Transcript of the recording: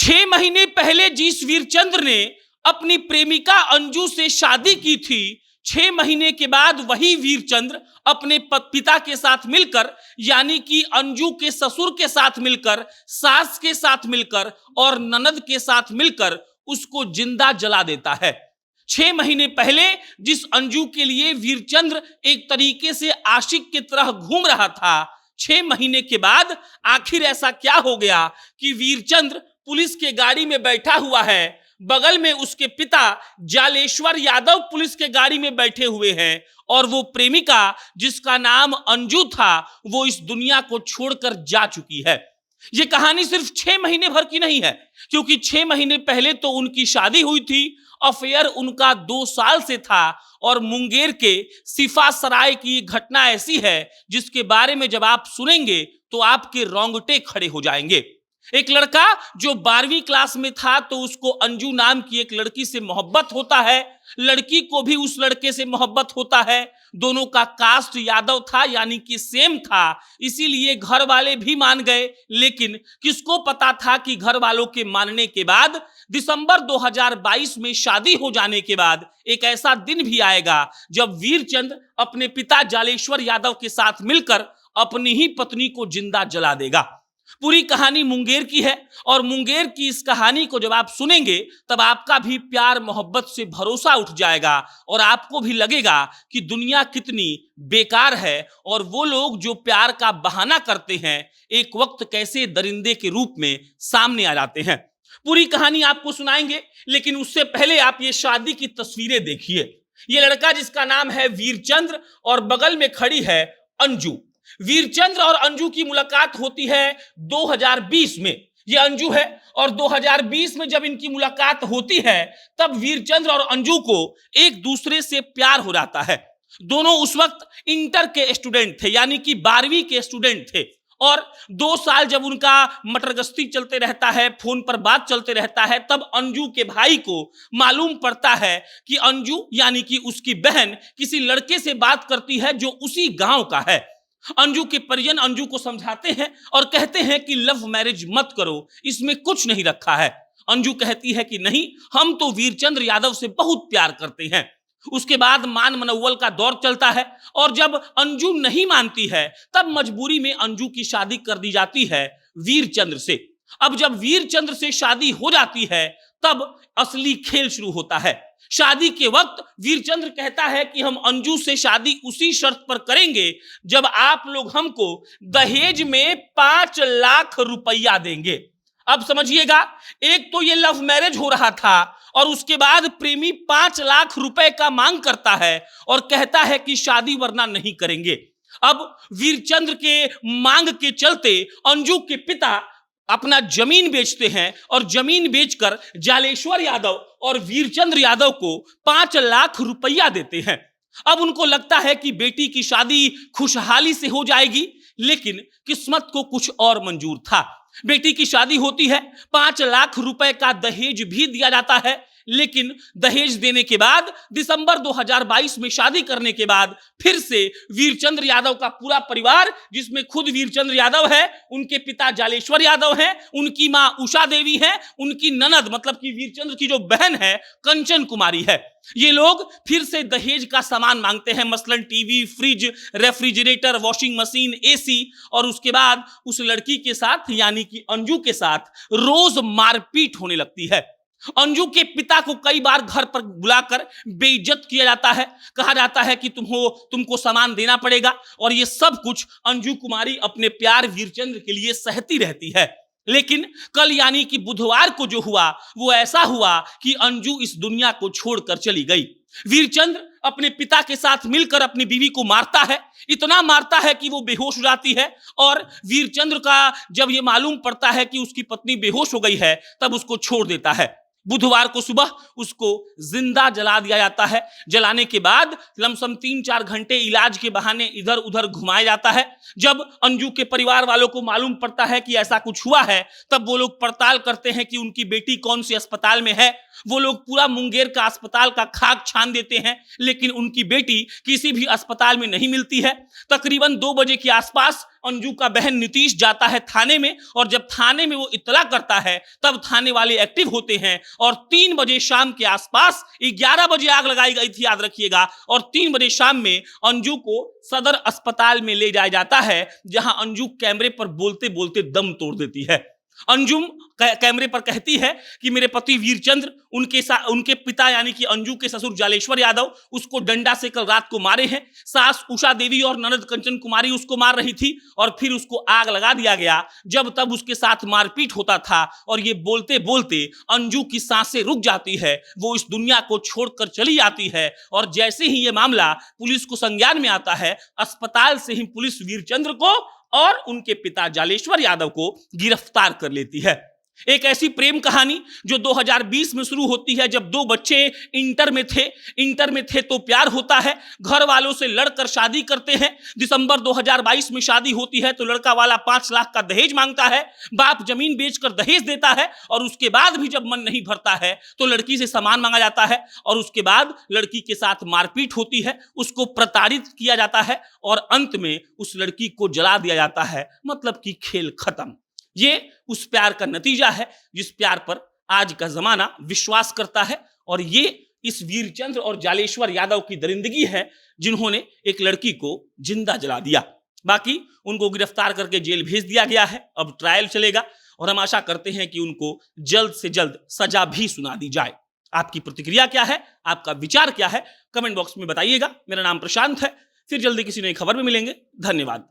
6 महीने पहले जिस वीरचंद्र ने अपनी प्रेमिका अंजू से शादी की थी, 6 महीने के बाद वही वीरचंद्र अपने पिता के साथ मिलकर, यानी कि अंजू के ससुर के साथ मिलकर, सास के साथ मिलकर और ननद के साथ मिलकर उसको जिंदा जला देता है। 6 महीने पहले जिस अंजू के लिए वीरचंद्र एक तरीके से आशिक की तरह घूम रहा था, 6 महीने के बाद आखिर ऐसा क्या हो गया कि वीरचंद्र पुलिस के गाड़ी में बैठा हुआ है, बगल में उसके पिता जालेश्वर यादव पुलिस के गाड़ी में बैठे हुए हैं और वो प्रेमिका जिसका नाम अंजू था वो इस दुनिया को छोड़कर जा चुकी है। ये कहानी सिर्फ 6 महीने भर की नहीं है, क्योंकि 6 महीने पहले तो उनकी शादी हुई थी, अफेयर उनका 2 साल से था और मुंगेर के सिफा सराय की घटना ऐसी है जिसके बारे में जब आप सुनेंगे तो आपके रोंगटे खड़े हो जाएंगे। एक लड़का जो 12वीं क्लास में था तो उसको अंजू नाम की एक लड़की से मोहब्बत होता है, लड़की को भी उस लड़के से मोहब्बत होता है। दोनों का कास्ट यादव था, यानी कि सेम था, इसीलिए घर वाले भी मान गए। लेकिन किसको पता था कि घर वालों के मानने के बाद दिसंबर 2022 में शादी हो जाने के बाद एक ऐसा दिन भी आएगा जब वीरचंद्र अपने पिता जालेश्वर यादव के साथ मिलकर अपनी ही पत्नी को जिंदा जला देगा। पूरी कहानी मुंगेर की है और मुंगेर की इस कहानी को जब आप सुनेंगे तब आपका भी प्यार मोहब्बत से भरोसा उठ जाएगा और आपको भी लगेगा कि दुनिया कितनी बेकार है और वो लोग जो प्यार का बहाना करते हैं एक वक्त कैसे दरिंदे के रूप में सामने आ जाते हैं। पूरी कहानी आपको सुनाएंगे, लेकिन उससे पहले आप ये शादी की तस्वीरें देखिए। ये लड़का जिसका नाम है वीरचंद्र और बगल में खड़ी है अंजू। वीरचंद्र और अंजू की मुलाकात होती है 2020 में। ये अंजू है और 2020 में जब इनकी मुलाकात होती है तब वीरचंद्र और अंजू को एक दूसरे से प्यार हो जाता है। दोनों उस वक्त इंटर के स्टूडेंट थे, यानी कि 12वीं के स्टूडेंट थे और 2 साल जब उनका मटरगश्ती चलते रहता है, फोन पर बात चलते रहता है, तब अंजू के भाई को मालूम पड़ता है कि अंजू यानी कि उसकी बहन किसी लड़के से बात करती है जो उसी गांव का है। अंजू के परिजन अंजू को समझाते हैं और कहते हैं कि लव मैरिज मत करो, इसमें कुछ नहीं रखा है। अंजू कहती है कि नहीं, हम तो वीरचंद्र यादव से बहुत प्यार करते हैं। उसके बाद मान मनौवल का दौर चलता है और जब अंजू नहीं मानती है तब मजबूरी में अंजू की शादी कर दी जाती है वीरचंद्र से। अब जब वीरचंद्र से शादी हो जाती है तब असली खेल शुरू होता है। शादी के वक्त वीरचंद्र कहता है कि हम अंजू से शादी उसी शर्त पर करेंगे जब आप लोग हमको दहेज में 5 लाख रुपया देंगे। अब समझिएगा, एक तो ये लव मैरिज हो रहा था और उसके बाद प्रेमी 5 लाख रुपए का मांग करता है और कहता है कि शादी वरना नहीं करेंगे। अब वीरचंद्र के मांग के चलते अंजू के पिता अपना जमीन बेचते हैं और जमीन बेचकर जालेश्वर यादव और वीरचंद्र यादव को 5 लाख रुपया देते हैं। अब उनको लगता है कि बेटी की शादी खुशहाली से हो जाएगी, लेकिन किस्मत को कुछ और मंजूर था। बेटी की शादी होती है, 5 लाख रुपए का दहेज भी दिया जाता है, लेकिन दहेज देने के बाद दिसंबर 2022 में शादी करने के बाद फिर से वीरचंद्र यादव का पूरा परिवार, जिसमें खुद वीरचंद्र यादव है, उनके पिता जालेश्वर यादव हैं, उनकी मां उषा देवी है, उनकी ननद मतलब कि वीरचंद्र की जो बहन है कंचन कुमारी है, ये लोग फिर से दहेज का सामान मांगते हैं, मसलन TV, fridge, refrigerator, washing machine, AC. और उसके बाद उस लड़की के साथ यानी कि अंजू के साथ रोज मारपीट होने लगती है। अंजू के पिता को कई बार घर पर बुलाकर बेइज्जत किया जाता है, कहा जाता है कि तुमको सामान देना पड़ेगा और ये सब कुछ अंजू कुमारी अपने प्यार वीरचंद्र के लिए सहती रहती है। लेकिन कल यानी कि बुधवार को जो हुआ वो ऐसा हुआ कि अंजू इस दुनिया को छोड़कर चली गई। वीरचंद्र अपने पिता के साथ मिलकर अपनी बीवी को मारता है, इतना मारता है कि वो बेहोश हो जाती है और वीरचंद्र का जब ये मालूम पड़ता है कि उसकी पत्नी बेहोश हो गई है तब उसको छोड़ देता है। बुधवार को सुबह उसको जिंदा जला दिया जाता है। जलाने के बाद लमसम 3-4 घंटे इलाज के बहाने इधर उधर घुमाया जाता है। जब अंजू के परिवार वालों को मालूम पड़ता है कि ऐसा कुछ हुआ है, तब वो लोग पड़ताल करते हैं कि उनकी बेटी कौन से अस्पताल में है। वो लोग पूरा मुंगेर का अस्पताल का खाक छान देते हैं, लेकिन उनकी बेटी किसी भी अस्पताल में नहीं मिलती है। तकरीबन 2 बजे के आसपास अंजू का बहन नीतीश जाता है थाने में, और जब थाने में वो इत्तला करता है तब थाने वाले एक्टिव होते हैं और 3 बजे शाम के आसपास, 11 बजे आग लगाई गई थी याद रखिएगा, और 3 बजे शाम में अंजू को सदर अस्पताल में ले जाया जाता है, जहां अंजू कैमरे पर बोलते बोलते दम तोड़ देती है। अंजुम कैमरे पर कहती है कि मेरे पति वीरचंद्र, उनके पिता यानी कि अंजू के ससुर जालेश्वर यादव उसको डंडा से कल रात को मारे हैं। सास उषा देवी और ननद कंचन कुमारी उसको मार रही थी और फिर उसको आग लगा दिया गया। जब तब उसके साथ मारपीट होता था और ये बोलते बोलते अंजू की सांसें रुक जाती है, वो इस दुनिया को छोड़कर चली जाती है। और जैसे ही ये मामला पुलिस को संज्ञान में आता है, अस्पताल से ही पुलिस वीरचंद्र को और उनके पिता जालेश्वर यादव को गिरफ्तार कर लेती है। एक ऐसी प्रेम कहानी जो 2020 में शुरू होती है, जब 2 बच्चे इंटर में थे तो प्यार होता है। घर वालों से लड़कर शादी करते हैं। दिसंबर 2022 में शादी होती है तो लड़का वाला 5 लाख का दहेज मांगता है। बाप जमीन बेचकर दहेज देता है और उसके बाद भी जब मन नहीं भरता है तो लड़की से सामान मांगा जाता है और उसके बाद लड़की के साथ मारपीट होती है, उसको प्रताड़ित किया जाता है और अंत में उस लड़की को जला दिया जाता है। मतलब कि खेल खत्म। ये उस प्यार का नतीजा है जिस प्यार पर आज का जमाना विश्वास करता है, और ये इस वीरचंद्र और जालेश्वर यादव की दरिंदगी है जिन्होंने एक लड़की को जिंदा जला दिया। बाकी उनको गिरफ्तार करके जेल भेज दिया गया है। अब ट्रायल चलेगा और हम आशा करते हैं कि उनको जल्द से जल्द सजा भी सुना दी जाए। आपकी प्रतिक्रिया क्या है, आपका विचार क्या है, कमेंट बॉक्स में बताइएगा। मेरा नाम प्रशांत है। फिर जल्दी किसी नई खबर में मिलेंगे। धन्यवाद।